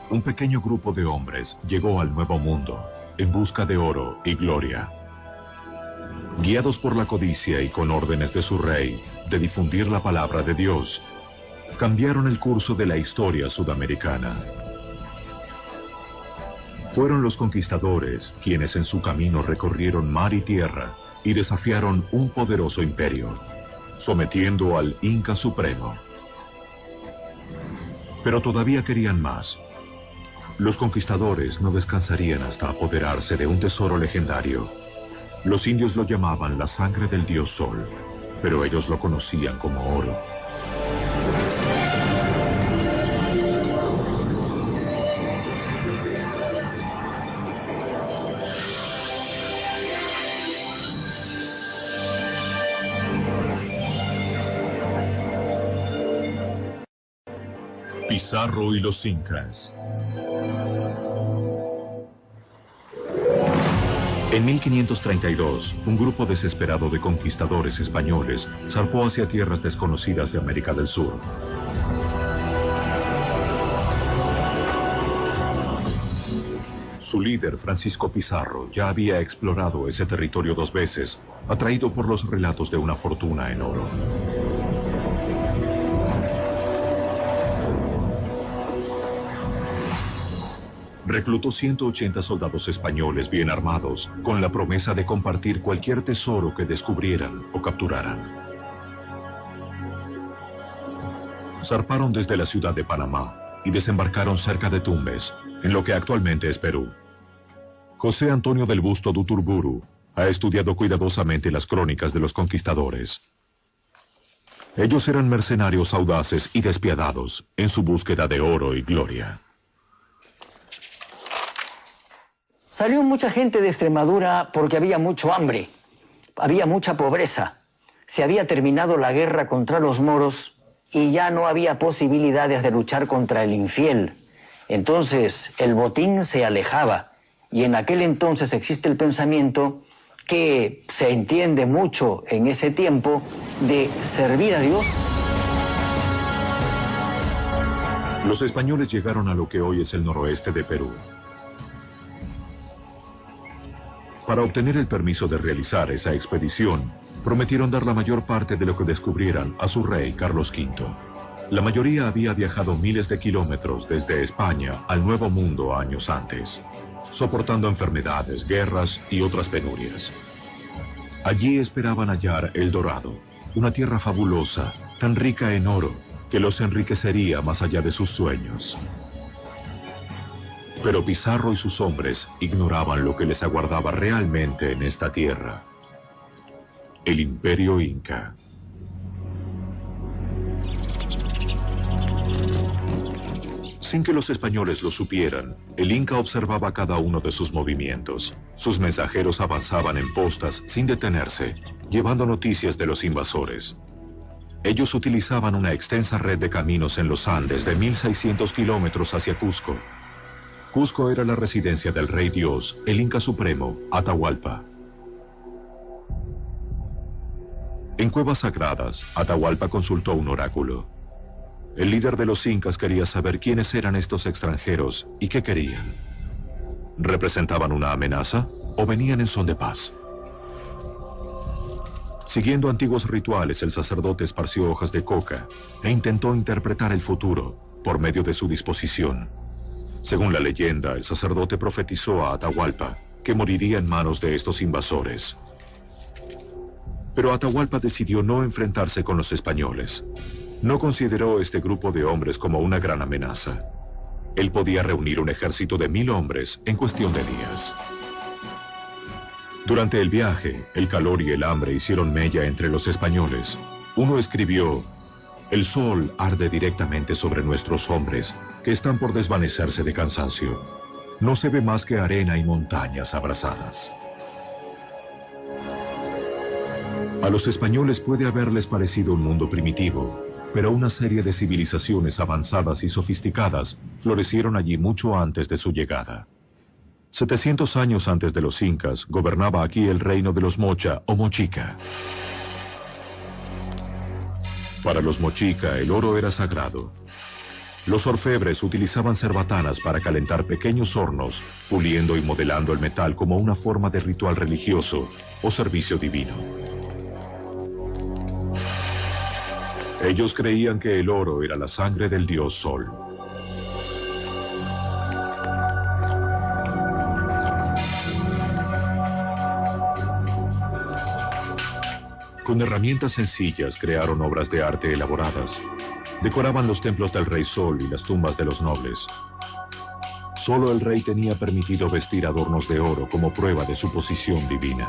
un pequeño grupo de hombres llegó al Nuevo Mundo en busca de oro y gloria. Guiados por la codicia y con órdenes de su rey de difundir la palabra de Dios, cambiaron el curso de la historia sudamericana. Fueron los conquistadores quienes en su camino recorrieron mar y tierra y desafiaron un poderoso imperio, sometiendo al Inca Supremo. Pero todavía querían más. Los conquistadores no descansarían hasta apoderarse de un tesoro legendario. Los indios lo llamaban la sangre del dios Sol, pero ellos lo conocían como oro. Pizarro y los incas. En 1532, un grupo desesperado de conquistadores españoles zarpó hacia tierras desconocidas de América del Sur. Su líder, Francisco Pizarro, ya había explorado ese territorio 2 veces, atraído por los relatos de una fortuna en oro. Reclutó 180 soldados españoles bien armados, con la promesa de compartir cualquier tesoro que descubrieran o capturaran. Zarparon desde la ciudad de Panamá y desembarcaron cerca de Tumbes, en lo que actualmente es Perú. José Antonio del Busto de Uturburu ha estudiado cuidadosamente las crónicas de los conquistadores. Ellos eran mercenarios audaces y despiadados en su búsqueda de oro y gloria. Salió mucha gente de Extremadura porque había mucho hambre, había mucha pobreza. Se había terminado la guerra contra los moros y ya no había posibilidades de luchar contra el infiel. Entonces el botín se alejaba y en aquel entonces existe el pensamiento que se entiende mucho en ese tiempo de servir a Dios. Los españoles llegaron a lo que hoy es el noroeste de Perú. Para obtener el permiso de realizar esa expedición, prometieron dar la mayor parte de lo que descubrieran a su rey Carlos V. La mayoría había viajado miles de kilómetros desde España al Nuevo Mundo años antes, soportando enfermedades, guerras y otras penurias. Allí esperaban hallar El Dorado, una tierra fabulosa, tan rica en oro, que los enriquecería más allá de sus sueños. Pero Pizarro y sus hombres ignoraban lo que les aguardaba realmente en esta tierra: el Imperio Inca. Sin que los españoles lo supieran, el Inca observaba cada uno de sus movimientos. Sus mensajeros avanzaban en postas sin detenerse, llevando noticias de los invasores. Ellos utilizaban una extensa red de caminos en los Andes de 1600 kilómetros hacia Cusco. Cusco era la residencia del rey Dios, el Inca Supremo, Atahualpa. En cuevas sagradas, Atahualpa consultó un oráculo. El líder de los incas quería saber quiénes eran estos extranjeros y qué querían. ¿Representaban una amenaza o venían en son de paz? Siguiendo antiguos rituales, el sacerdote esparció hojas de coca e intentó interpretar el futuro por medio de su disposición. Según la leyenda, el sacerdote profetizó a Atahualpa que moriría en manos de estos invasores. Pero Atahualpa decidió no enfrentarse con los españoles. No consideró este grupo de hombres como una gran amenaza. Él podía reunir un ejército de 1000 hombres en cuestión de días. Durante el viaje, el calor y el hambre hicieron mella entre los españoles. Uno escribió: «El sol arde directamente sobre nuestros hombres, que están por desvanecerse de cansancio. No se ve más que arena y montañas abrasadas». A los españoles puede haberles parecido un mundo primitivo, pero una serie de civilizaciones avanzadas y sofisticadas florecieron allí mucho antes de su llegada. 700 años antes de los incas, gobernaba aquí el reino de los Mocha o Mochica. Para los Mochica, el oro era sagrado. Los orfebres utilizaban cerbatanas para calentar pequeños hornos, puliendo y modelando el metal como una forma de ritual religioso o servicio divino. Ellos creían que el oro era la sangre del dios Sol. Con herramientas sencillas crearon obras de arte elaboradas. Decoraban los templos del rey Sol y las tumbas de los nobles. Solo el rey tenía permitido vestir adornos de oro como prueba de su posición divina.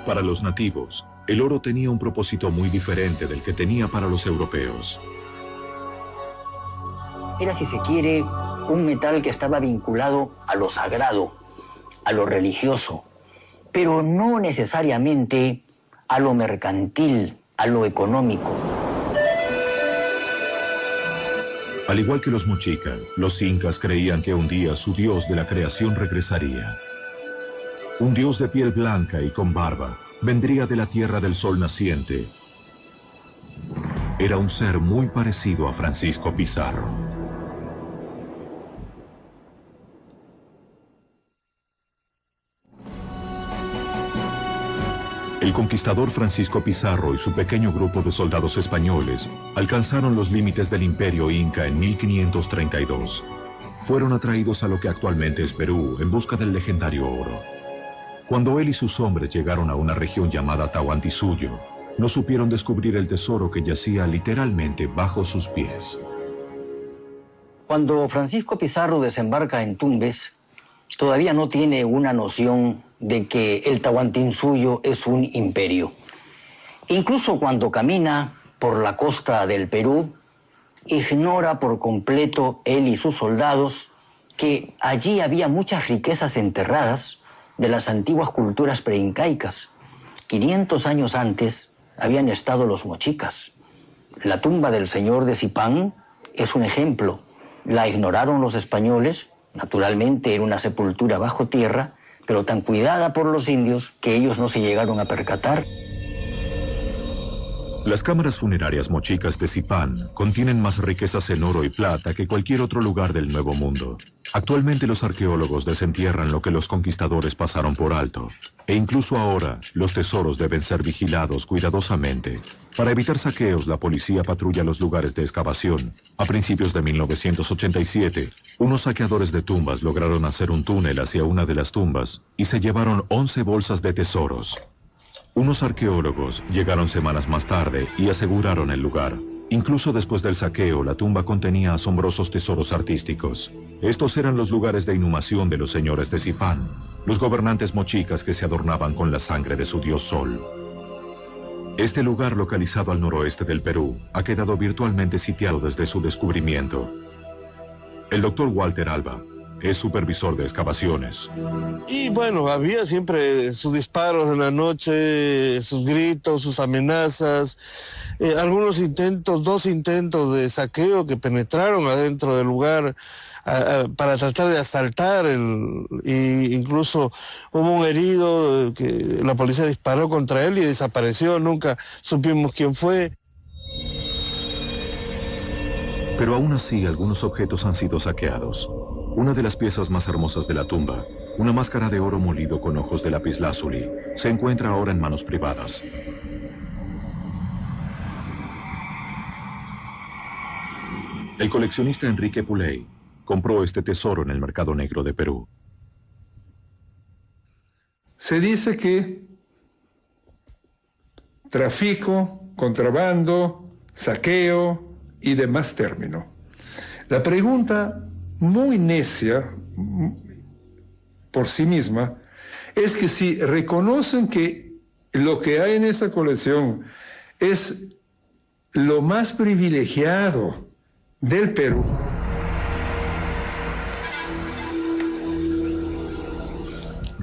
Para los nativos, el oro tenía un propósito muy diferente del que tenía para los europeos. Era, si se quiere, un metal que estaba vinculado a lo sagrado, a lo religioso, pero no necesariamente a lo mercantil, a lo económico. Al igual que los mochica, los incas creían que un día su dios de la creación regresaría. Un dios de piel blanca y con barba vendría de la tierra del sol naciente. Era un ser muy parecido a Francisco Pizarro. El conquistador Francisco Pizarro y su pequeño grupo de soldados españoles alcanzaron los límites del Imperio Inca en 1532. Fueron atraídos a lo que actualmente es Perú en busca del legendario oro. Cuando él y sus hombres llegaron a una región llamada Tahuantinsuyo, no supieron descubrir el tesoro que yacía literalmente bajo sus pies. Cuando Francisco Pizarro desembarca en Tumbes, todavía no tiene una noción de que el Tahuantinsuyo es un imperio. Incluso cuando camina por la costa del Perú, ignora por completo él y sus soldados que allí había muchas riquezas enterradas de las antiguas culturas preincaicas. 500 años antes habían estado los mochicas. La tumba del señor de Zipán es un ejemplo. La ignoraron los españoles, naturalmente era una sepultura bajo tierra, pero tan cuidada por los indios que ellos no se llegaron a percatar. Las cámaras funerarias mochicas de Zipán contienen más riquezas en oro y plata que cualquier otro lugar del Nuevo Mundo. Actualmente los arqueólogos desentierran lo que los conquistadores pasaron por alto. E incluso ahora, los tesoros deben ser vigilados cuidadosamente. Para evitar saqueos, la policía patrulla los lugares de excavación. A principios de 1987, unos saqueadores de tumbas lograron hacer un túnel hacia una de las tumbas y se llevaron 11 bolsas de tesoros. Unos arqueólogos llegaron semanas más tarde y aseguraron el lugar. Incluso después del saqueo, la tumba contenía asombrosos tesoros artísticos. Estos eran los lugares de inhumación de los señores de Zipán, los gobernantes mochicas que se adornaban con la sangre de su dios Sol. Este lugar, localizado al noroeste del Perú, ha quedado virtualmente sitiado desde su descubrimiento. El doctor Walter Alba es supervisor de excavaciones. Y bueno, había siempre sus disparos en la noche, sus gritos, sus amenazas, algunos intentos, 2 intentos de saqueo que penetraron adentro del lugar para tratar de asaltar, y incluso hubo un herido que la policía disparó contra él y desapareció, nunca supimos quién fue. Pero aún así, algunos objetos han sido saqueados. Una de las piezas más hermosas de la tumba, una máscara de oro molido con ojos de lapislázuli, se encuentra ahora en manos privadas. El coleccionista Enrique Puley compró este tesoro en el mercado negro de Perú. Se dice que tráfico, contrabando, saqueo y demás términos. La pregunta muy necia por sí misma es que si reconocen que lo que hay en esa colección es lo más privilegiado del Perú,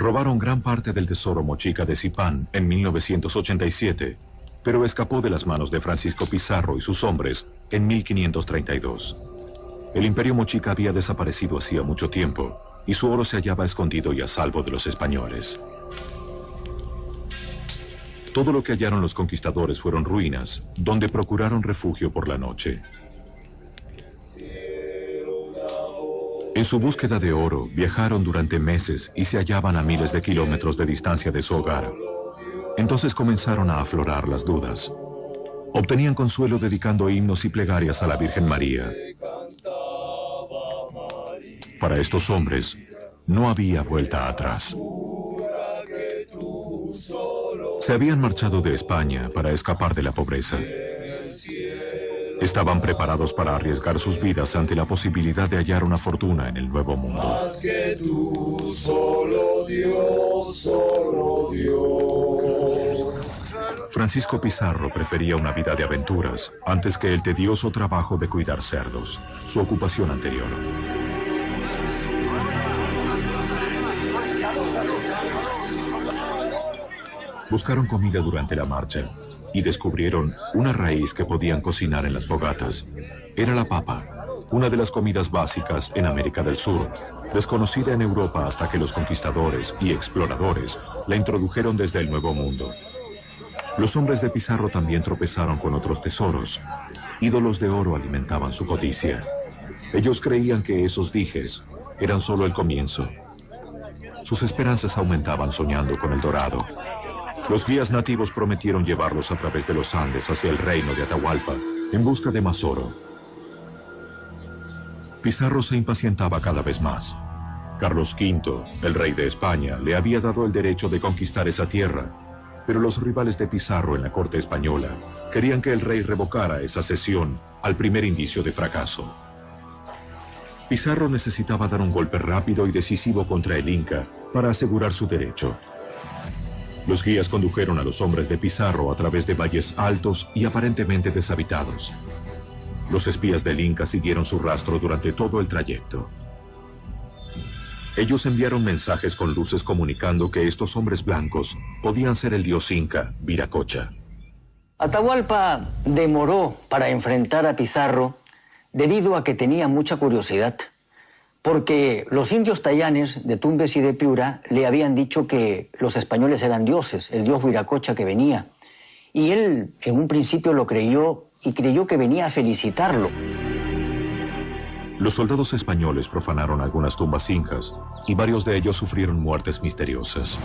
Robaron gran parte del tesoro mochica de Zipán en 1987, pero escapó de las manos de Francisco Pizarro y sus hombres en 1532. El imperio mochica había desaparecido hacía mucho tiempo y su oro se hallaba escondido y a salvo de los españoles. Todo lo que hallaron los conquistadores fueron ruinas, donde procuraron refugio por la noche. En su búsqueda de oro, viajaron durante meses y se hallaban a miles de kilómetros de distancia de su hogar. Entonces comenzaron a aflorar las dudas. Obtenían consuelo dedicando himnos y plegarias a la Virgen María. Para estos hombres, no había vuelta atrás. Se habían marchado de España para escapar de la pobreza. Estaban preparados para arriesgar sus vidas ante la posibilidad de hallar una fortuna en el Nuevo Mundo. Más que tú, solo Dios, solo Dios. Francisco Pizarro prefería una vida de aventuras antes que el tedioso trabajo de cuidar cerdos, su ocupación anterior. Buscaron comida durante la marcha y descubrieron una raíz que podían cocinar en las fogatas. Era la papa, una de las comidas básicas en América del Sur, desconocida en Europa hasta que los conquistadores y exploradores la introdujeron desde el Nuevo Mundo. Los hombres de Pizarro también tropezaron con otros tesoros. Ídolos de oro alimentaban su codicia. Ellos creían que esos dijes eran solo el comienzo. Sus esperanzas aumentaban soñando con el dorado. Los guías nativos prometieron llevarlos a través de los Andes hacia el reino de Atahualpa, en busca de más oro. Pizarro se impacientaba cada vez más. Carlos V, el rey de España, le había dado el derecho de conquistar esa tierra, pero los rivales de Pizarro en la corte española querían que el rey revocara esa cesión al primer indicio de fracaso. Pizarro necesitaba dar un golpe rápido y decisivo contra el Inca para asegurar su derecho. Los guías condujeron a los hombres de Pizarro a través de valles altos y aparentemente deshabitados. Los espías del Inca siguieron su rastro durante todo el trayecto. Ellos enviaron mensajes con luces comunicando que estos hombres blancos podían ser el dios Inca, Viracocha. Atahualpa demoró para enfrentar a Pizarro debido a que tenía mucha curiosidad, porque los indios tayanes de Tumbes y de Piura le habían dicho que los españoles eran dioses, el dios Viracocha que venía, y él en un principio lo creyó y creyó que venía a felicitarlo. Los soldados españoles profanaron algunas tumbas incas y varios de ellos sufrieron muertes misteriosas.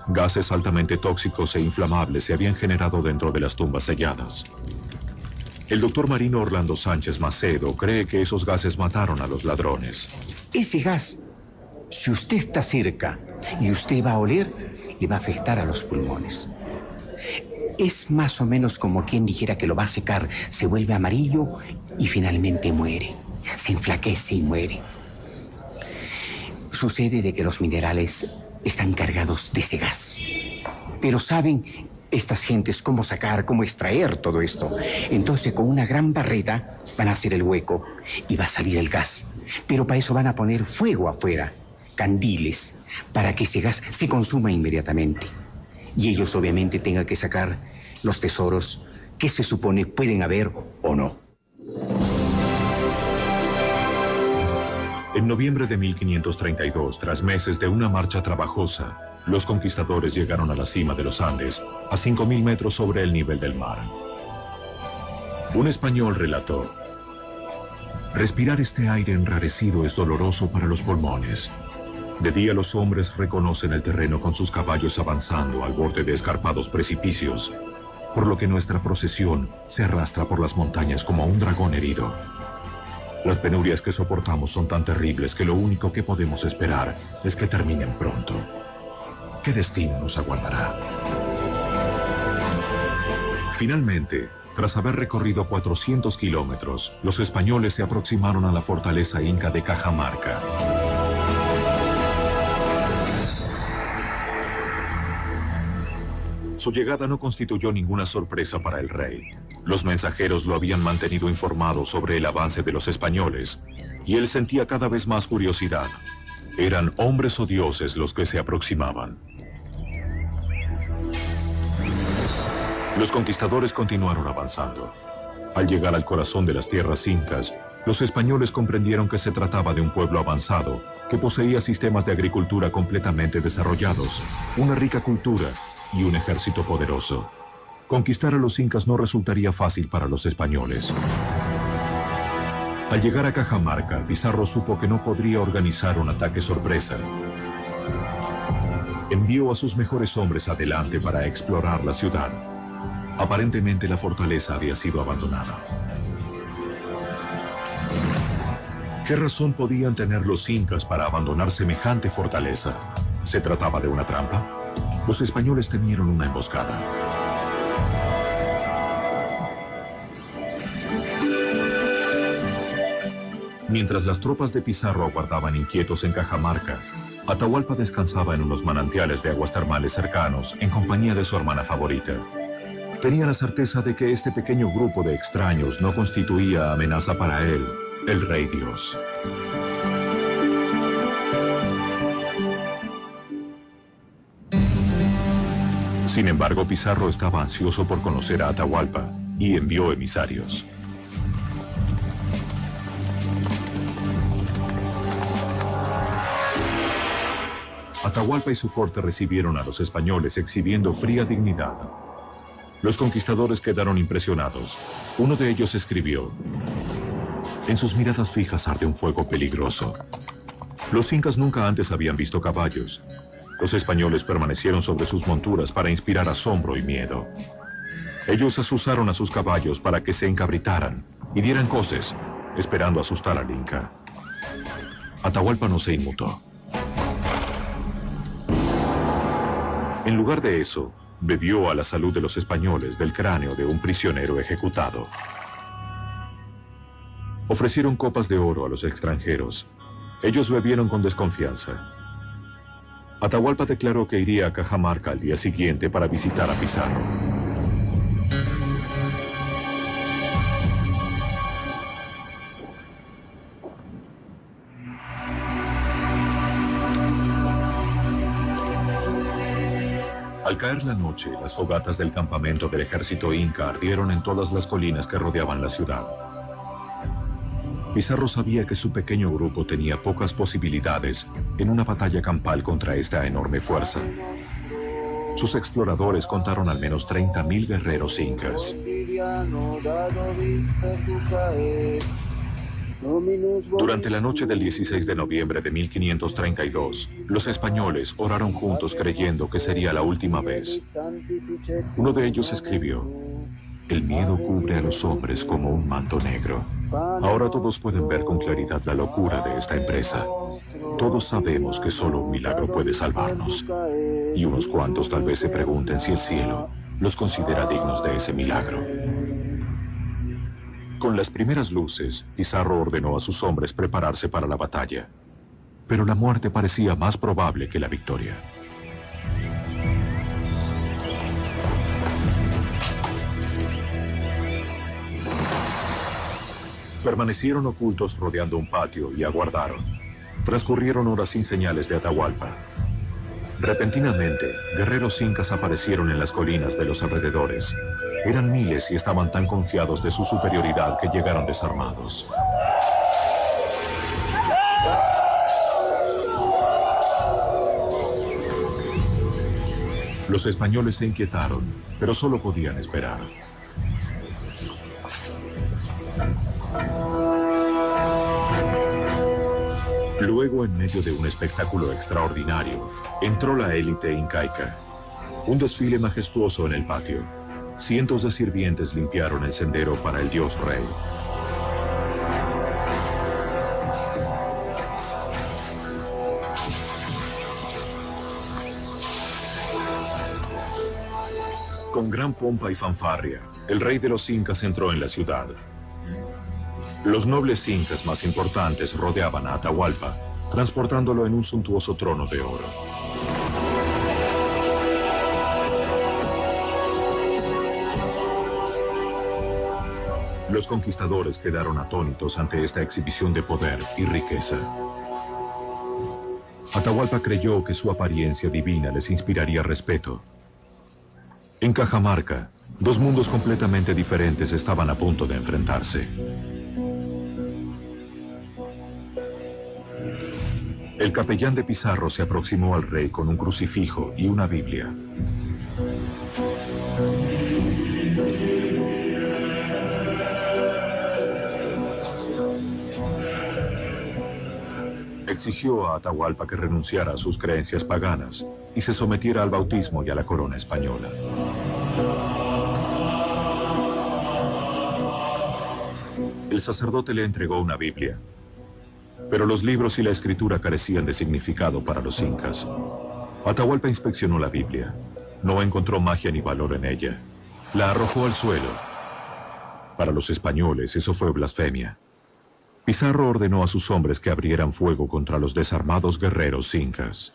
Gases altamente tóxicos e inflamables se habían generado dentro de las tumbas selladas. El doctor marino Orlando Sánchez Macedo cree que esos gases mataron a los ladrones. Ese gas, si usted está cerca y usted va a oler, le va a afectar a los pulmones. Es más o menos como quien dijera que lo va a secar, se vuelve amarillo y finalmente muere. Se enflaquece y muere. Sucede de que los minerales están cargados de ese gas. Pero saben estas gentes cómo sacar, cómo extraer todo esto. Entonces con una gran barreta van a hacer el hueco y va a salir el gas. Pero para eso van a poner fuego afuera, candiles, para que ese gas se consuma inmediatamente. Y ellos obviamente tengan que sacar los tesoros que se supone pueden haber o no. En noviembre de 1532, tras meses de una marcha trabajosa, los conquistadores llegaron a la cima de los Andes, a 5.000 metros sobre el nivel del mar. Un español relató: respirar este aire enrarecido es doloroso para los pulmones. De día los hombres reconocen el terreno con sus caballos avanzando al borde de escarpados precipicios, por lo que nuestra procesión se arrastra por las montañas como un dragón herido. Las penurias que soportamos son tan terribles que lo único que podemos esperar es que terminen pronto. ¿Qué destino nos aguardará? Finalmente, tras haber recorrido 400 kilómetros, los españoles se aproximaron a la fortaleza inca de Cajamarca. Su llegada no constituyó ninguna sorpresa para el rey. Los mensajeros lo habían mantenido informado sobre el avance de los españoles, y él sentía cada vez más curiosidad. ¿Eran hombres o dioses los que se aproximaban? Los conquistadores continuaron avanzando. Al llegar al corazón de las tierras incas, los españoles comprendieron que se trataba de un pueblo avanzado, que poseía sistemas de agricultura completamente desarrollados, una rica cultura y un ejército poderoso. Conquistar a los incas no resultaría fácil para los españoles. Al llegar a Cajamarca, Pizarro supo que no podría organizar un ataque sorpresa. Envió a sus mejores hombres adelante para explorar la ciudad. Aparentemente la fortaleza había sido abandonada. ¿Qué razón podían tener los incas para abandonar semejante fortaleza? ¿Se trataba de una trampa? Los españoles temieron una emboscada. Mientras las tropas de Pizarro aguardaban inquietos en Cajamarca, Atahualpa descansaba en unos manantiales de aguas termales cercanos en compañía de su hermana favorita. Tenía la certeza de que este pequeño grupo de extraños no constituía amenaza para él, el Rey Dios. Sin embargo, Pizarro estaba ansioso por conocer a Atahualpa y envió emisarios. Atahualpa y su corte recibieron a los españoles exhibiendo fría dignidad. Los conquistadores quedaron impresionados. Uno de ellos escribió: en sus miradas fijas arde un fuego peligroso. Los incas nunca antes habían visto caballos. Los españoles permanecieron sobre sus monturas para inspirar asombro y miedo. Ellos asusaron a sus caballos para que se encabritaran y dieran coces, esperando asustar al inca. Atahualpa no se inmutó. En lugar de eso, bebió a la salud de los españoles del cráneo de un prisionero ejecutado. Ofrecieron copas de oro a los extranjeros. Ellos bebieron con desconfianza. Atahualpa declaró que iría a Cajamarca al día siguiente para visitar a Pizarro. Al caer la noche, las fogatas del campamento del ejército inca ardieron en todas las colinas que rodeaban la ciudad. Pizarro sabía que su pequeño grupo tenía pocas posibilidades en una batalla campal contra esta enorme fuerza. Sus exploradores contaron al menos 30.000 guerreros incas. Durante la noche del 16 de noviembre de 1532, los españoles oraron juntos creyendo que sería la última vez. Uno de ellos escribió: el miedo cubre a los hombres como un manto negro. Ahora todos pueden ver con claridad la locura de esta empresa. Todos sabemos que solo un milagro puede salvarnos. Y unos cuantos tal vez se pregunten si el cielo los considera dignos de ese milagro. Con las primeras luces, Pizarro ordenó a sus hombres prepararse para la batalla. Pero la muerte parecía más probable que la victoria. Permanecieron ocultos rodeando un patio y aguardaron. Transcurrieron horas sin señales de Atahualpa. Repentinamente, guerreros incas aparecieron en las colinas de los alrededores. Eran miles y estaban tan confiados de su superioridad que llegaron desarmados. Los españoles se inquietaron, pero solo podían esperar. Luego, en medio de un espectáculo extraordinario, entró la élite incaica. Un desfile majestuoso en el patio. Cientos de sirvientes limpiaron el sendero para el dios rey. Con gran pompa y fanfarria, el rey de los incas entró en la ciudad. Los nobles incas más importantes rodeaban a Atahualpa, transportándolo en un suntuoso trono de oro. Los conquistadores quedaron atónitos ante esta exhibición de poder y riqueza. Atahualpa creyó que su apariencia divina les inspiraría respeto. En Cajamarca, dos mundos completamente diferentes estaban a punto de enfrentarse. El capellán de Pizarro se aproximó al rey con un crucifijo y una Biblia. Exigió a Atahualpa que renunciara a sus creencias paganas y se sometiera al bautismo y a la corona española. El sacerdote le entregó una Biblia, pero los libros y la escritura carecían de significado para los incas. Atahualpa inspeccionó la Biblia. No encontró magia ni valor en ella. La arrojó al suelo. Para los españoles eso fue blasfemia. Pizarro ordenó a sus hombres que abrieran fuego contra los desarmados guerreros incas.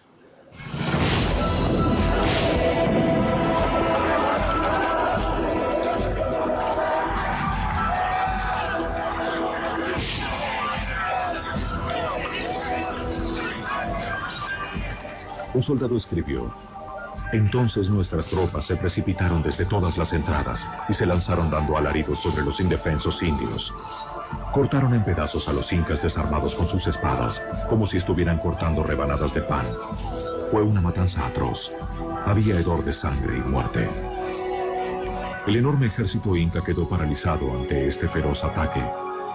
Un soldado escribió: entonces nuestras tropas se precipitaron desde todas las entradas y se lanzaron dando alaridos sobre los indefensos indios. Cortaron en pedazos a los incas desarmados con sus espadas, como si estuvieran cortando rebanadas de pan. Fue una matanza atroz. Había hedor de sangre y muerte. El enorme ejército inca quedó paralizado ante este feroz ataque.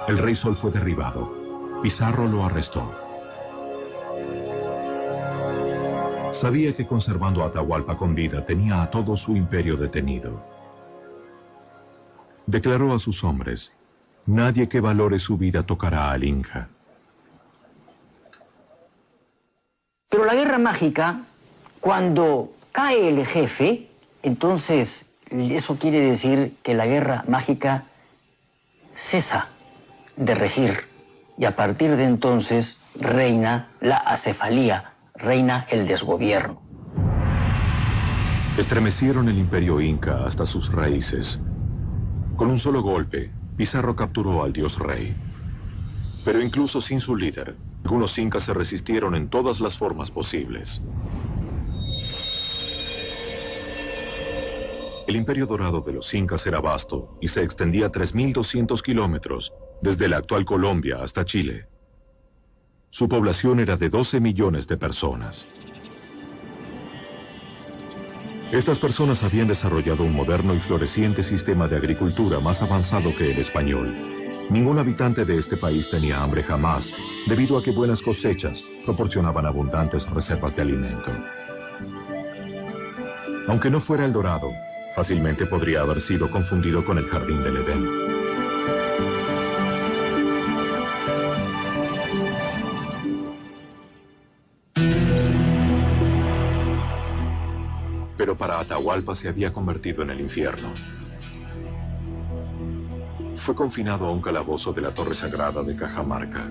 El rey Sol fue derribado. Pizarro lo arrestó. Sabía que conservando a Atahualpa con vida tenía a todo su imperio detenido. Declaró a sus hombres: nadie que valore su vida tocará al Inca. Pero la guerra mágica, cuando cae el jefe, entonces eso quiere decir que la guerra mágica cesa de regir. Y a partir de entonces reina la acefalía, reina el desgobierno. Estremecieron el imperio inca hasta sus raíces. Con un solo golpe, Pizarro capturó al dios rey. Pero incluso sin su líder, algunos incas se resistieron en todas las formas posibles. El imperio dorado de los incas era vasto y se extendía 3.200 kilómetros desde la actual Colombia hasta Chile. Su población era de 12 millones de personas. Estas personas habían desarrollado un moderno y floreciente sistema de agricultura más avanzado que el español. Ningún habitante de este país tenía hambre jamás, debido a que buenas cosechas proporcionaban abundantes reservas de alimento. Aunque no fuera el Dorado, fácilmente podría haber sido confundido con el Jardín del Edén. Pero para Atahualpa se había convertido en el infierno. Fue confinado a un calabozo de la Torre Sagrada de Cajamarca.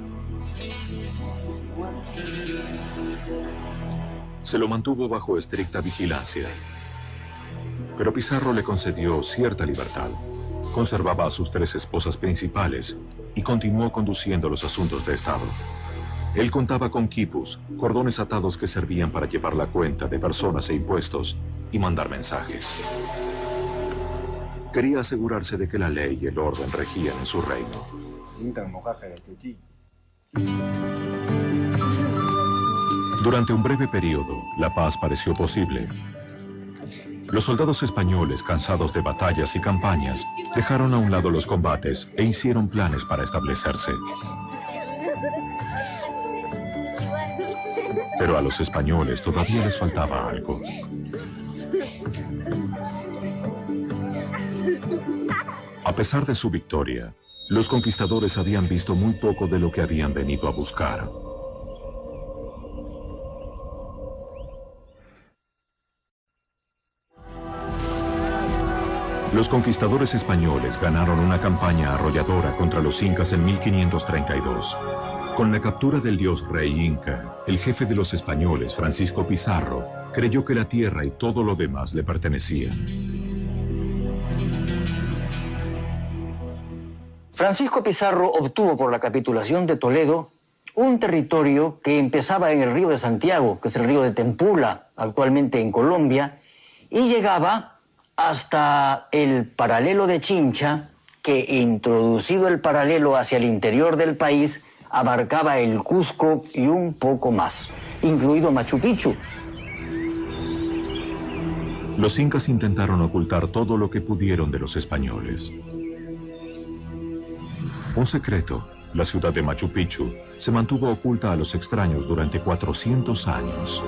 Se lo mantuvo bajo estricta vigilancia. Pero Pizarro le concedió cierta libertad. Conservaba a sus 3 esposas principales y continuó conduciendo los asuntos de Estado. Él contaba con quipus, cordones atados que servían para llevar la cuenta de personas e impuestos y mandar mensajes. Quería asegurarse de que la ley y el orden regían en su reino. Durante un breve periodo, la paz pareció posible. Los soldados españoles, cansados de batallas y campañas, dejaron a un lado los combates e hicieron planes para establecerse. Pero a los españoles todavía les faltaba algo. A pesar de su victoria, los conquistadores habían visto muy poco de lo que habían venido a buscar. Los conquistadores españoles ganaron una campaña arrolladora contra los incas en 1532. Con la captura del dios rey inca, el jefe de los españoles, Francisco Pizarro, creyó que la tierra y todo lo demás le pertenecían. Francisco Pizarro obtuvo por la capitulación de Toledo un territorio que empezaba en el río de Santiago, que es el río de Tempula, actualmente en Colombia, y llegaba hasta el paralelo de Chincha, que introducido el paralelo hacia el interior del país, abarcaba el Cusco y un poco más, incluido Machu Picchu. Los incas intentaron ocultar todo lo que pudieron de los españoles. Un secreto la ciudad de Machu Picchu se mantuvo oculta a los extraños durante 400 años.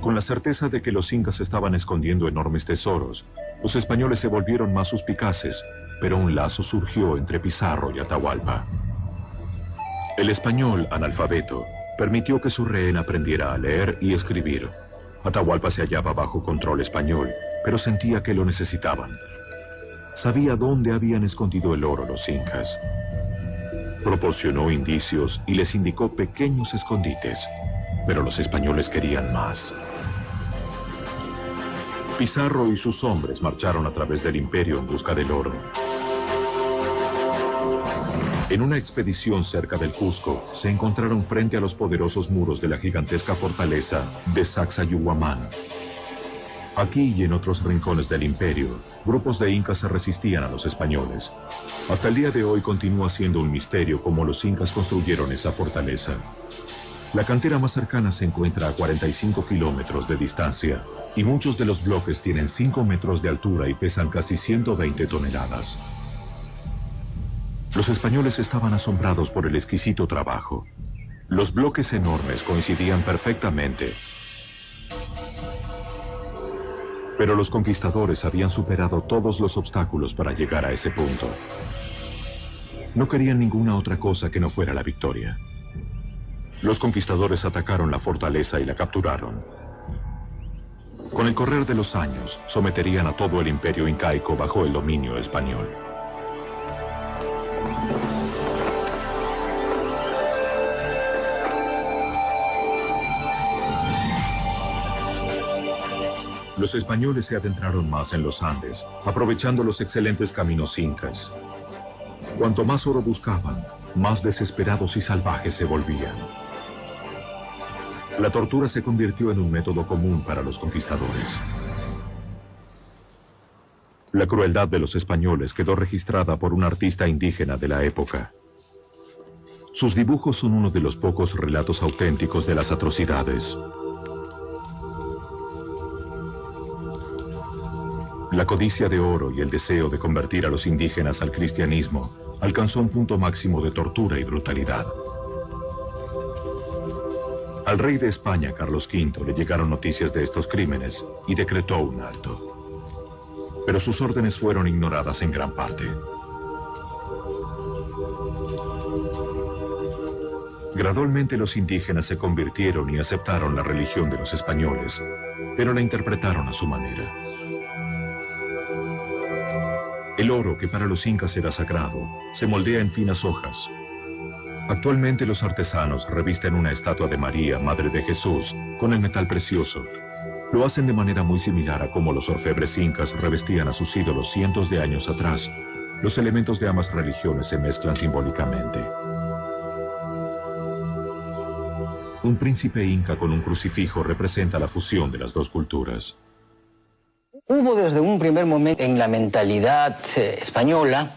Con la certeza de que los incas estaban escondiendo enormes tesoros, los españoles se volvieron más suspicaces, pero un lazo surgió entre Pizarro y Atahualpa. El español, analfabeto, permitió que su rehén aprendiera a leer y escribir. Atahualpa se hallaba bajo control español, pero sentía que lo necesitaban. Sabía dónde habían escondido el oro los incas. Proporcionó indicios y les indicó pequeños escondites, pero los españoles querían más. Pizarro y sus hombres marcharon a través del imperio en busca del oro. En una expedición cerca del Cusco, se encontraron frente a los poderosos muros de la gigantesca fortaleza de Sacsayhuamán. Aquí y en otros rincones del imperio, grupos de incas se resistían a los españoles. Hasta el día de hoy continúa siendo un misterio cómo los incas construyeron esa fortaleza. La cantera más cercana se encuentra a 45 kilómetros de distancia y muchos de los bloques tienen 5 metros de altura y pesan casi 120 toneladas. Los españoles estaban asombrados por el exquisito trabajo. Los bloques enormes coincidían perfectamente. Pero los conquistadores habían superado todos los obstáculos para llegar a ese punto. No querían ninguna otra cosa que no fuera la victoria. Los conquistadores atacaron la fortaleza y la capturaron. Con el correr de los años, someterían a todo el imperio incaico bajo el dominio español. Los españoles se adentraron más en los Andes, aprovechando los excelentes caminos incas. Cuanto más oro buscaban, más desesperados y salvajes se volvían. La tortura se convirtió en un método común para los conquistadores. La crueldad de los españoles quedó registrada por un artista indígena de la época. Sus dibujos son uno de los pocos relatos auténticos de las atrocidades. La codicia de oro y el deseo de convertir a los indígenas al cristianismo alcanzó un punto máximo de tortura y brutalidad. Al rey de España, Carlos V, le llegaron noticias de estos crímenes y decretó un alto. Pero sus órdenes fueron ignoradas en gran parte. Gradualmente los indígenas se convirtieron y aceptaron la religión de los españoles, pero la interpretaron a su manera. El oro, que para los incas era sagrado, se moldea en finas hojas. Actualmente los artesanos revisten una estatua de María, Madre de Jesús, con el metal precioso. Lo hacen de manera muy similar a cómo los orfebres incas revestían a sus ídolos cientos de años atrás. Los elementos de ambas religiones se mezclan simbólicamente. Un príncipe inca con un crucifijo representa la fusión de las dos culturas. Hubo desde un primer momento en la mentalidad española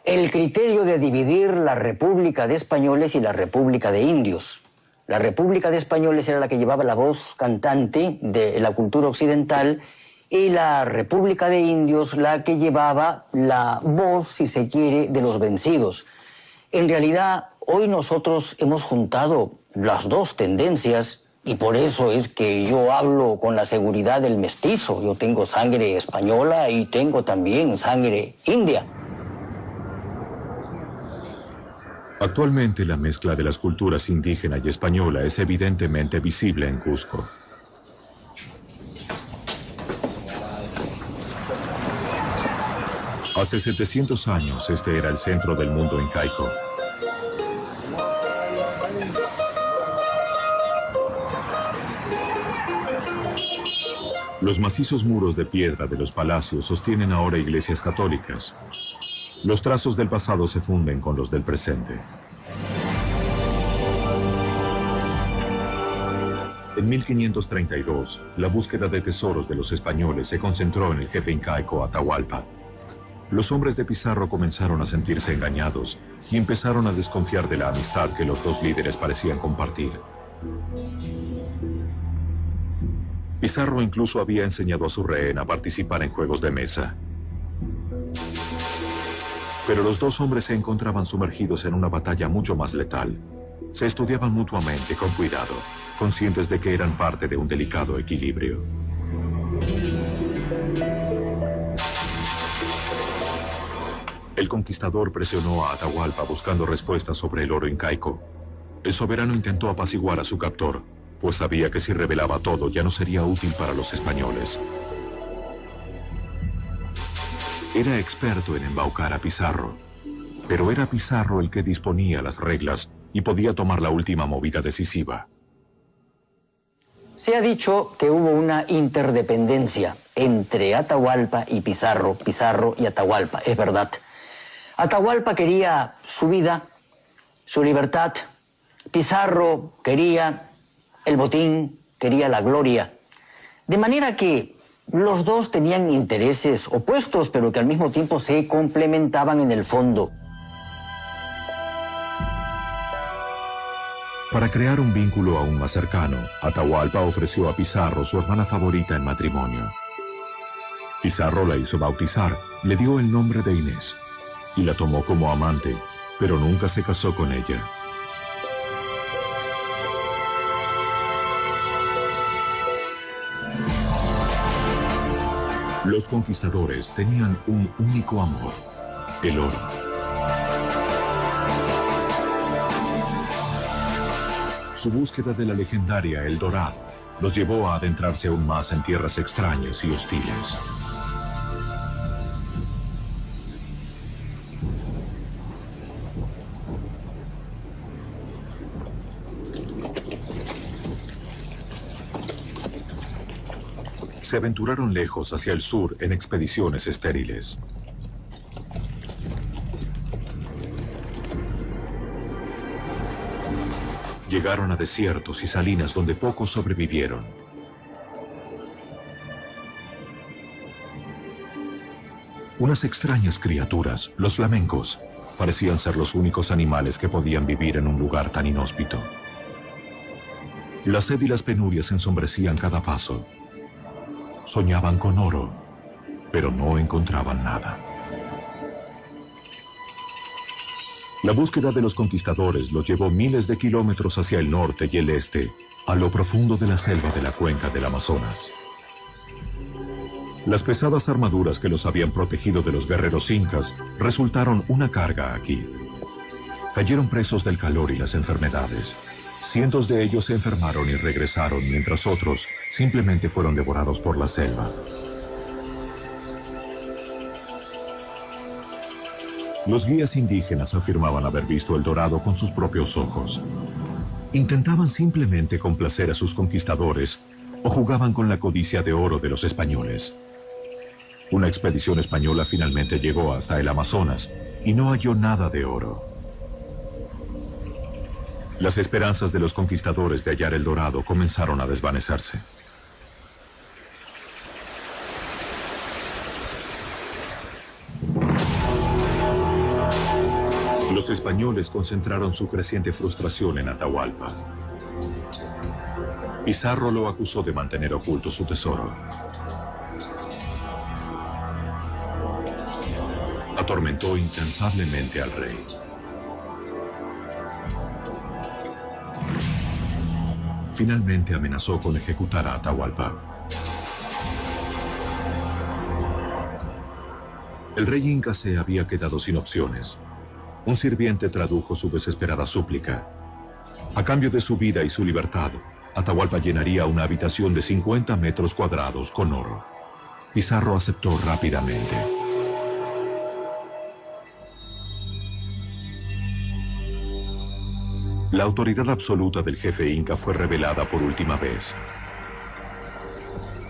el criterio de dividir la República de Españoles y la República de Indios. La República de Españoles era la que llevaba la voz cantante de la cultura occidental y la República de Indios la que llevaba la voz, si se quiere, de los vencidos. En realidad, hoy nosotros hemos juntado las dos tendencias. Y por eso es que yo hablo con la seguridad del mestizo. Yo tengo sangre española y tengo también sangre india. Actualmente la mezcla de las culturas indígena y española es evidentemente visible en Cusco. Hace 700 años este era el centro del mundo incaico. Los macizos muros de piedra de los palacios sostienen ahora iglesias católicas. Los trazos del pasado se funden con los del presente. En 1532, la búsqueda de tesoros de los españoles se concentró en el jefe incaico Atahualpa. Los hombres de Pizarro comenzaron a sentirse engañados y empezaron a desconfiar de la amistad que los dos líderes parecían compartir. Pizarro incluso había enseñado a su rehén a participar en juegos de mesa. Pero los dos hombres se encontraban sumergidos en una batalla mucho más letal. Se estudiaban mutuamente con cuidado, conscientes de que eran parte de un delicado equilibrio. El conquistador presionó a Atahualpa buscando respuestas sobre el oro incaico. El soberano intentó apaciguar a su captor, pues sabía que si revelaba todo ya no sería útil para los españoles. Era experto en embaucar a Pizarro, pero era Pizarro el que disponía las reglas y podía tomar la última movida decisiva. Se ha dicho que hubo una interdependencia entre Atahualpa y Pizarro, Pizarro y Atahualpa, es verdad. Atahualpa quería su vida, su libertad. Pizarro quería el botín, quería la gloria. De manera que los dos tenían intereses opuestos, pero que al mismo tiempo se complementaban en el fondo. Para crear un vínculo aún más cercano, Atahualpa ofreció a Pizarro su hermana favorita en matrimonio. Pizarro la hizo bautizar, le dio el nombre de Inés y la tomó como amante, pero nunca se casó con ella. Los conquistadores tenían un único amor, el oro. Su búsqueda de la legendaria El Dorado los llevó a adentrarse aún más en tierras extrañas y hostiles. Se aventuraron lejos hacia el sur en expediciones estériles. Llegaron a desiertos y salinas donde pocos sobrevivieron. Unas extrañas criaturas, los flamencos, parecían ser los únicos animales que podían vivir en un lugar tan inhóspito. La sed y las penurias ensombrecían cada paso. Soñaban con oro, pero no encontraban nada. La búsqueda de los conquistadores los llevó miles de kilómetros hacia el norte y el este, a lo profundo de la selva de la cuenca del Amazonas. Las pesadas armaduras que los habían protegido de los guerreros incas resultaron una carga aquí. Cayeron presos del calor y las enfermedades. Cientos de ellos se enfermaron y regresaron, mientras otros simplemente fueron devorados por la selva. Los guías indígenas afirmaban haber visto el dorado con sus propios ojos. Intentaban simplemente complacer a sus conquistadores o jugaban con la codicia de oro de los españoles. Una expedición española finalmente llegó hasta el Amazonas y no halló nada de oro. Las esperanzas de los conquistadores de hallar el dorado comenzaron a desvanecerse. Los españoles concentraron su creciente frustración en Atahualpa. Pizarro lo acusó de mantener oculto su tesoro. Atormentó incansablemente al rey. Finalmente amenazó con ejecutar a Atahualpa. El rey inca se había quedado sin opciones. Un sirviente tradujo su desesperada súplica. A cambio de su vida y su libertad, Atahualpa llenaría una habitación de 50 metros cuadrados con oro. Pizarro aceptó rápidamente. La autoridad absoluta del jefe inca fue revelada por última vez.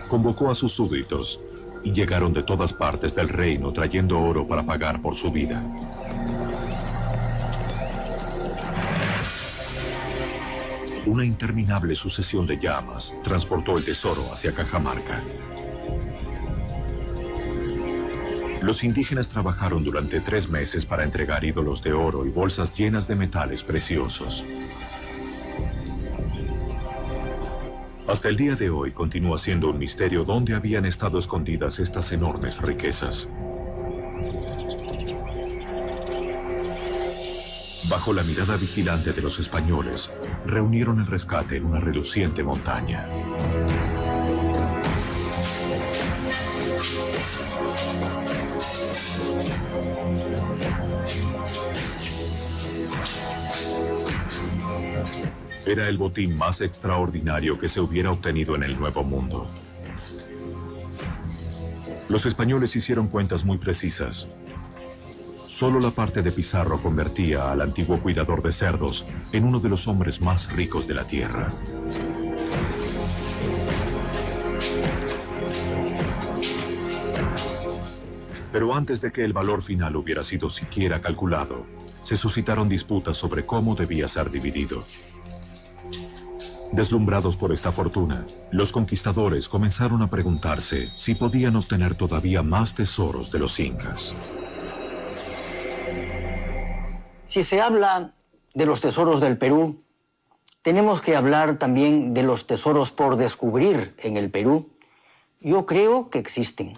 Convocó a sus súbditos y llegaron de todas partes del reino trayendo oro para pagar por su vida. Una interminable sucesión de llamas transportó el tesoro hacia Cajamarca. Los indígenas trabajaron durante 3 meses para entregar ídolos de oro y bolsas llenas de metales preciosos. Hasta el día de hoy continúa siendo un misterio dónde habían estado escondidas estas enormes riquezas. Bajo la mirada vigilante de los españoles, reunieron el rescate en una reluciente montaña. Era el botín más extraordinario que se hubiera obtenido en el Nuevo Mundo. Los españoles hicieron cuentas muy precisas. Solo la parte de Pizarro convertía al antiguo cuidador de cerdos en uno de los hombres más ricos de la tierra. Pero antes de que el valor final hubiera sido siquiera calculado, se suscitaron disputas sobre cómo debía ser dividido. Deslumbrados por esta fortuna, los conquistadores comenzaron a preguntarse si podían obtener todavía más tesoros de los incas. Si se habla de los tesoros del Perú, tenemos que hablar también de los tesoros por descubrir en el Perú. Yo creo que existen,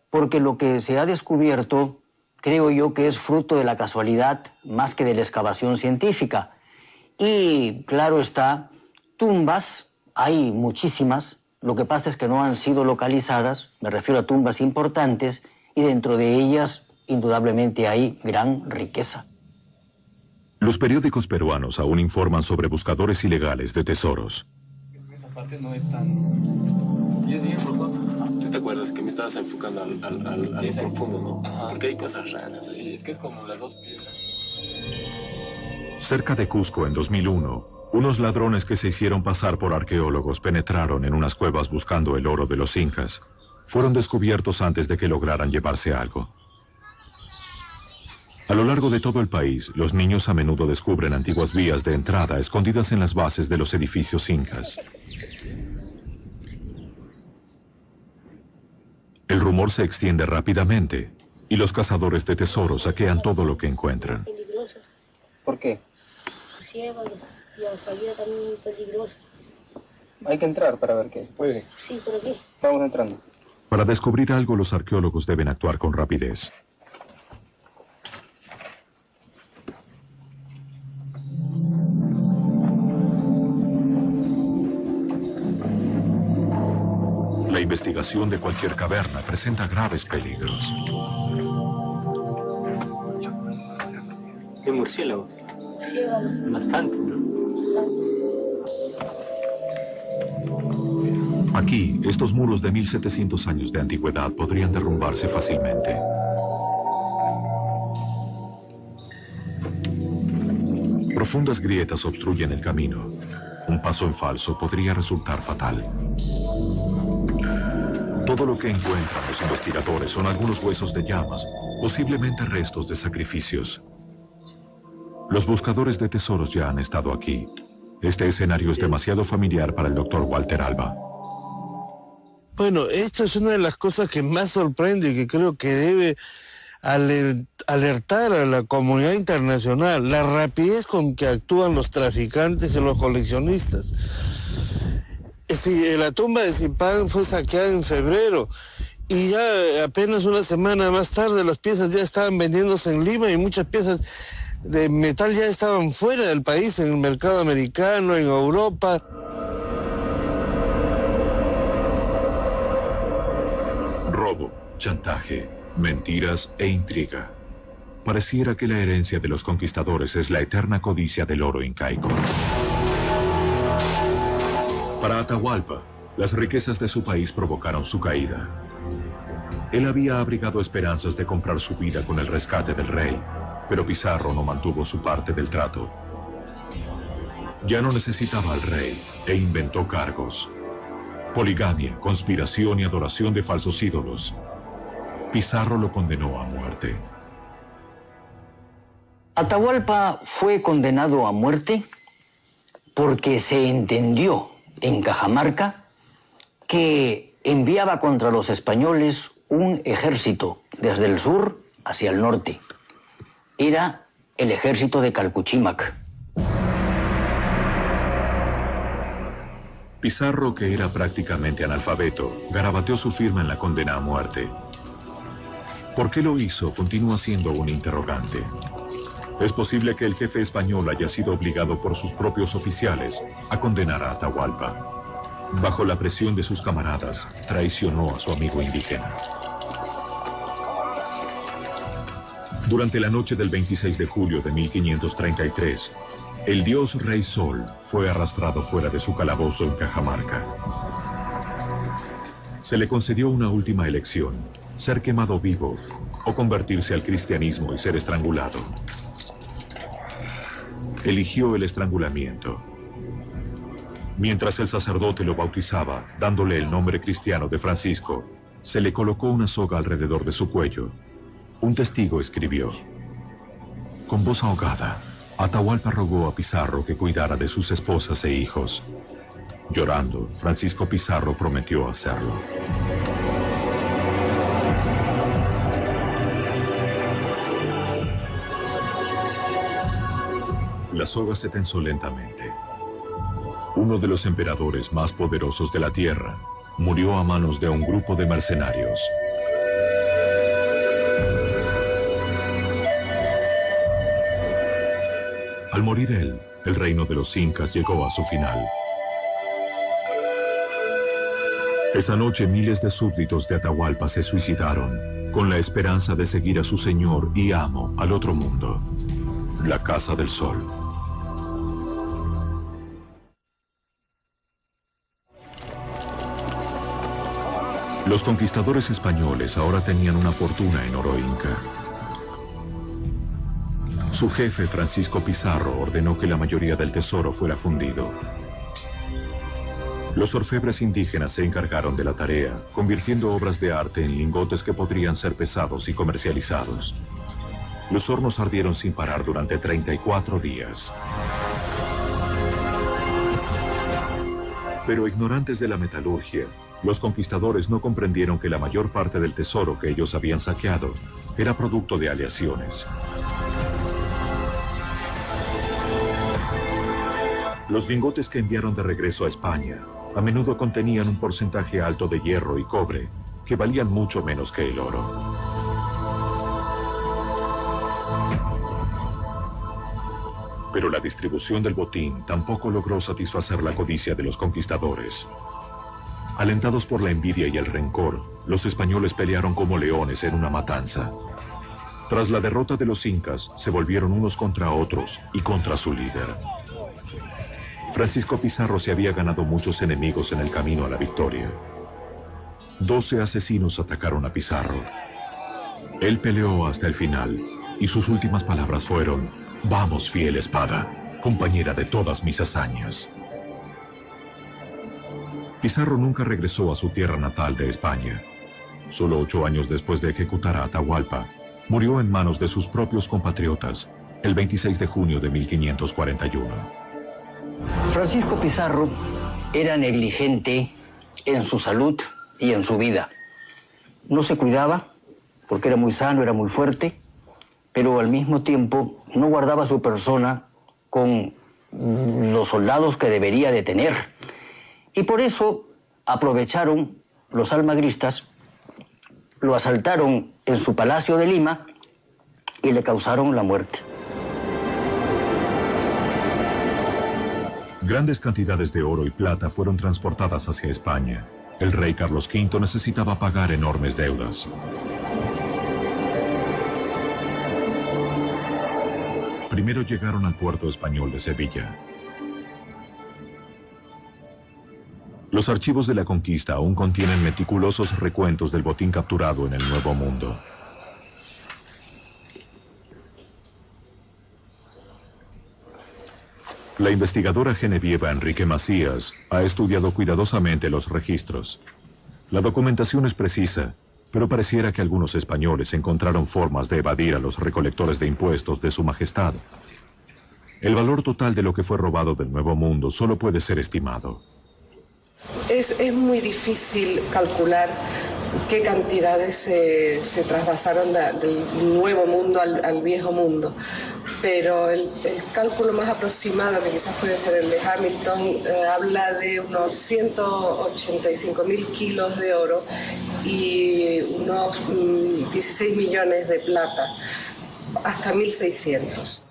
porque lo que se ha descubierto, creo yo que es fruto de la casualidad más que de la excavación científica. Y claro está, tumbas hay muchísimas, lo que pasa es que no han sido localizadas, me refiero a tumbas importantes, y dentro de ellas indudablemente hay gran riqueza. Los periódicos peruanos aún informan sobre buscadores ilegales de tesoros. Esa parte no es tan... Y es bien rocosa. ¿Tú te acuerdas que me estabas enfocando a lo profundo, no? Ajá. Porque hay cosas raras así. Sí, es que es como las dos piedras. Cerca de Cusco, en 2001, unos ladrones que se hicieron pasar por arqueólogos penetraron en unas cuevas buscando el oro de los incas. Fueron descubiertos antes de que lograran llevarse algo. A lo largo de todo el país, los niños a menudo descubren antiguas vías de entrada escondidas en las bases de los edificios incas. El rumor se extiende rápidamente y los cazadores de tesoros saquean todo lo que encuentran. Peligroso. ¿Por qué? Ciegos, la salida también muy peligrosa. Hay que entrar para ver qué. ¿Puede? Sí, ¿por aquí? Vamos entrando. Para descubrir algo, los arqueólogos deben actuar con rapidez. La investigación de cualquier caverna presenta graves peligros. ¿Qué murciélago? Ciegos. Bastante, ¿no? Aquí, estos muros de 1700 años de antigüedad podrían derrumbarse fácilmente. Profundas grietas obstruyen el camino. Un paso en falso podría resultar fatal. Todo lo que encuentran los investigadores son algunos huesos de llamas, posiblemente restos de sacrificios. Los buscadores de tesoros ya han estado aquí. Este escenario es demasiado familiar para el doctor Walter Alba. Bueno, esto es una de las cosas que más sorprende y que creo que debe alertar a la comunidad internacional, la rapidez con que actúan los traficantes y los coleccionistas. Sí, la tumba de Zipán fue saqueada en febrero y ya apenas una semana más tarde las piezas ya estaban vendiéndose en Lima y muchas piezas de metal ya estaban fuera del país, en el mercado americano, en Europa. Robo, chantaje, mentiras e intriga. Pareciera que la herencia de los conquistadores es la eterna codicia del oro incaico. Para Atahualpa, las riquezas de su país provocaron su caída. Él había abrigado esperanzas de comprar su vida con el rescate del rey, pero Pizarro no mantuvo su parte del trato. Ya no necesitaba al rey e inventó cargos. Poligamia, conspiración y adoración de falsos ídolos. Pizarro lo condenó a muerte. Atahualpa fue condenado a muerte porque se entendió en Cajamarca que enviaba contra los españoles un ejército desde el sur hacia el norte. Era el ejército de Calcuchímac. Pizarro, que era prácticamente analfabeto, garabateó su firma en la condena a muerte. ¿Por qué lo hizo? Continúa siendo un interrogante. Es posible que el jefe español haya sido obligado por sus propios oficiales a condenar a Atahualpa. Bajo la presión de sus camaradas, traicionó a su amigo indígena. Durante la noche del 26 de julio de 1533, el dios Rey Sol fue arrastrado fuera de su calabozo en Cajamarca. Se le concedió una última elección: ser quemado vivo o convertirse al cristianismo y ser estrangulado. Eligió el estrangulamiento. Mientras el sacerdote lo bautizaba, dándole el nombre cristiano de Francisco, se le colocó una soga alrededor de su cuello. Un testigo escribió: con voz ahogada, Atahualpa rogó a Pizarro que cuidara de sus esposas e hijos. Llorando, Francisco Pizarro prometió hacerlo. La soga se tensó lentamente. Uno de los emperadores más poderosos de la tierra murió a manos de un grupo de mercenarios. Al morir él, el reino de los incas llegó a su final. Esa noche miles de súbditos de Atahualpa se suicidaron con la esperanza de seguir a su señor y amo al otro mundo, la Casa del Sol. Los conquistadores españoles ahora tenían una fortuna en oro inca. Su jefe, Francisco Pizarro, ordenó que la mayoría del tesoro fuera fundido. Los orfebres indígenas se encargaron de la tarea, convirtiendo obras de arte en lingotes que podrían ser pesados y comercializados. Los hornos ardieron sin parar durante 34 días. Pero ignorantes de la metalurgia, los conquistadores no comprendieron que la mayor parte del tesoro que ellos habían saqueado era producto de aleaciones. Los lingotes que enviaron de regreso a España a menudo contenían un porcentaje alto de hierro y cobre, que valían mucho menos que el oro. Pero la distribución del botín tampoco logró satisfacer la codicia de los conquistadores. Alentados por la envidia y el rencor, los españoles pelearon como leones en una matanza. Tras la derrota de los incas, se volvieron unos contra otros y contra su líder. Francisco Pizarro se había ganado muchos enemigos en el camino a la victoria. 12 asesinos atacaron a Pizarro. Él peleó hasta el final, y sus últimas palabras fueron: «Vamos, fiel espada, compañera de todas mis hazañas». Pizarro nunca regresó a su tierra natal de España. Solo 8 años después de ejecutar a Atahualpa, murió en manos de sus propios compatriotas, el 26 de junio de 1541. Francisco Pizarro era negligente en su salud y en su vida. No se cuidaba porque era muy sano, era muy fuerte, pero al mismo tiempo no guardaba su persona con los soldados que debería de tener. Y por eso aprovecharon los almagristas, lo asaltaron en su palacio de Lima y le causaron la muerte. Grandes cantidades de oro y plata fueron transportadas hacia España. El rey Carlos V necesitaba pagar enormes deudas. Primero llegaron al puerto español de Sevilla. Los archivos de la conquista aún contienen meticulosos recuentos del botín capturado en el Nuevo Mundo. La investigadora genevieva Enrique Macías ha estudiado cuidadosamente los registros. La documentación es precisa, pero pareciera que algunos españoles encontraron formas de evadir a los recolectores de impuestos de su majestad. El valor total de lo que fue robado del Nuevo Mundo solo puede ser estimado. Es muy difícil calcular qué cantidades se trasvasaron del Nuevo Mundo al Viejo Mundo, pero el cálculo más aproximado, que quizás puede ser el de Hamilton, habla de unos 185.000 kilos de oro y unos 16 millones de plata. hasta 1600.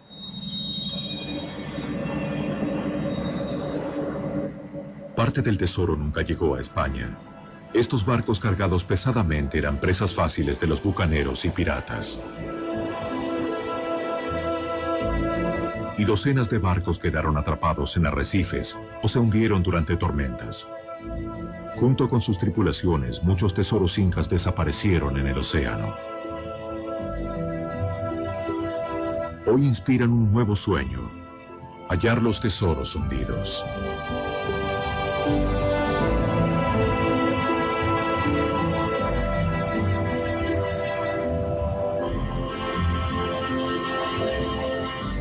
Parte del tesoro nunca llegó a España. Estos barcos cargados pesadamente eran presas fáciles de los bucaneros y piratas. Y docenas de barcos quedaron atrapados en arrecifes o se hundieron durante tormentas. Junto con sus tripulaciones, muchos tesoros incas desaparecieron en el océano. Hoy inspiran un nuevo sueño: hallar los tesoros hundidos.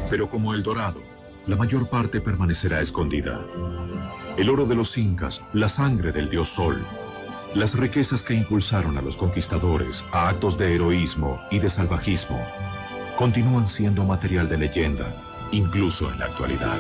Pero como El Dorado, la mayor parte permanecerá escondida. El oro de los incas, la sangre del dios Sol, las riquezas que impulsaron a los conquistadores a actos de heroísmo y de salvajismo, continúan siendo material de leyenda, incluso en la actualidad.